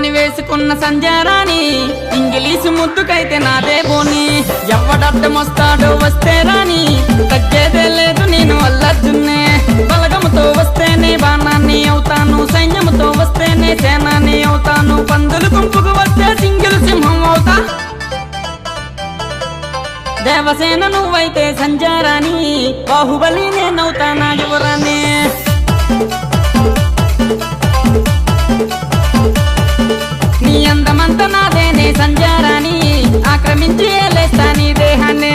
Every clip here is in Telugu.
అని వేసుకున్న సంజారాణి ఇంగిలీషు ముద్దుకైతే నాదే బోని ఎవడడ్డమొస్తాడో వస్తే రాని తగ్గేదే లేదు నేను అల్లర్జున్నే బలగముతో వస్తేనే బాణాన్ని అవుతాను సైన్యముతో వస్తేనే సేనాన్ని అవుతాను పందులు గుంపుకు వస్తే సింగిల్ సింహం అవుతా దేవసేన నువ్వైతే సంజారాని బాహుబలి నేనవుతా నా యువరాన్ని నీ అందమంతా నాదేనే సంజారాని ఆక్రమించి ఏలేస్తా నీ దేహాన్నే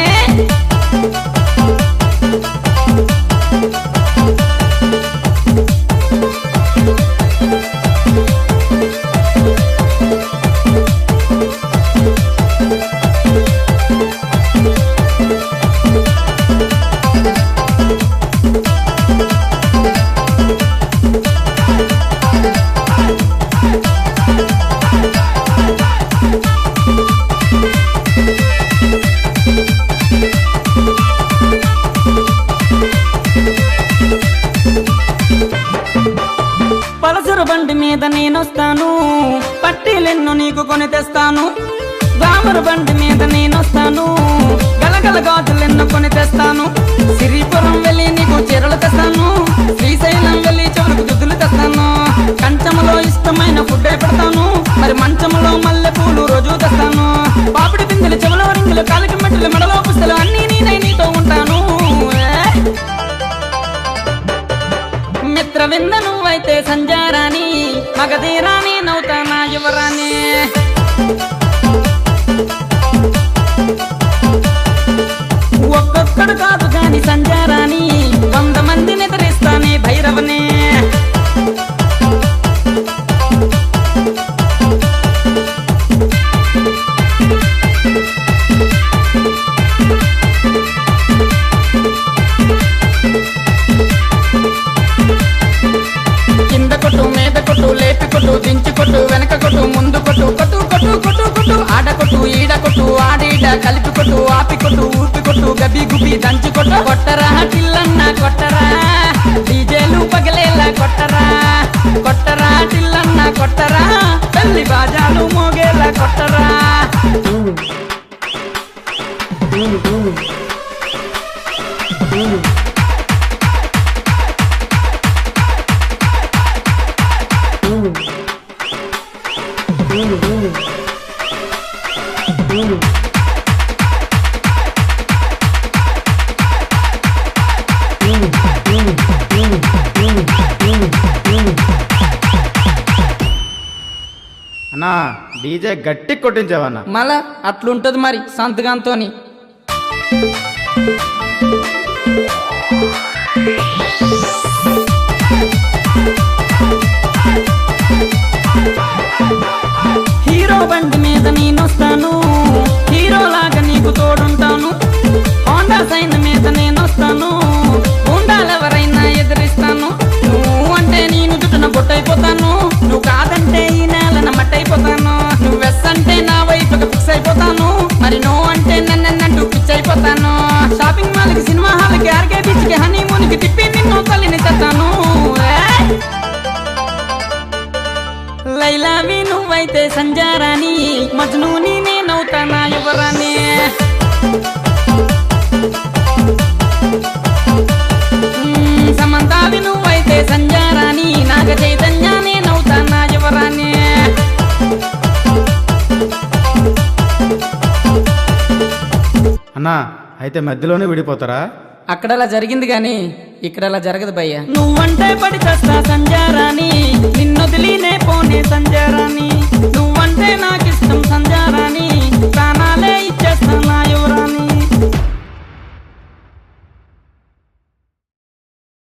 పలసరు బండి మీద నేనొస్తాను పట్టీలెన్ను నీకు కొని తెస్తాను గ్లామర్ బండి మీద నేనొస్తాను గలగల గాజులెన్ను కొని తెస్తాను సిరిపురం వెళ్ళి నీకు చీరలు తెస్తాను శ్రీశైలం వెళ్ళి చెవులకు దుద్దులు తెస్తాను కంచములో ఇష్టమైన ఫుడ్డే పెడతాను మరి మంచములో మల్లె పూలు రోజు తెస్తాను పాపిడి పిందెలు చెవులో రింగులు కాలికి మెట్టలు మెడలో పుస్తలు అన్నీ నేనై నీతో ఉంటాను మిత్రవింద నువ్వైతే సంజారాని మగధీరాని నవ్వుతా నా యువరాని ఒక్కొక్కడు కాదు కాని సంజారాని 100 మందిని ఎదిరిస్తానే భైరవనే కింద కొట్టు మీద కొట్టు లేపి కొట్టు దించి కొట్టు వెనక కొట్టు ముందు కొట్టు కొట్టు కొట్టు కొట్టు కొట్టు ఆడ కొట్టు ఈడ కొట్టు ఆడీడ కలిపి కొట్టు ఆపి కొట్టు ఊపి కొట్టు గబి గుబి దంచి కొట్టు కొట్టరా టిల్లన్న కొట్టరా డీజేలు పగలేలా కొట్టరా కొట్టరా టిల్లన్న కొట్టరా తల్లి బాజాలు మోగేలా కొట్టరా అన్నా డీజే గట్టి కొట్టించావన్నా మళ్ళా అట్లుంటది మరి సంతకంతోని హీరో బండి మీద నేనొస్తాను హీరోలాగా నీకు తోడుంటాను హోండా సైన్ మీద నేనొస్తాను గుండాలెవరైనా ఎదిరిస్తాను నువ్వు అంటే నేను చుట్టన బొట్టయిపోతాను నువ్వు కాదంటే ఈ నేలన మట్టయిపోతాను నువ్వు వెస్ అంటే నా వైపుకి ఫిక్స్ అయిపోతాను మరి నువ్వు అంటే నన్నంటూ పిచ్ అయిపోతాను షాపింగ్ మాల్కి సినిమా హాల్కి ఆర్కే బీచ్కి హనీమూన్కి తిప్పి నిన్ను తల్లిని తెస్తాను లైలావి నువ్వైతే సంజారాని మజ్నూని నేనవుతా నా యువరాని సమంతావి నువ్వైతే సంజారాని నాగ చైతన్య నేనవుతా నా యువరాని అన్నా అయితే మధ్యలోనే విడిపోతారా అక్కడలా జరిగింది గాని ఇక్కడలా జరగదు భయ్య నువ్వంటే పడి చేస్తా సంజారాని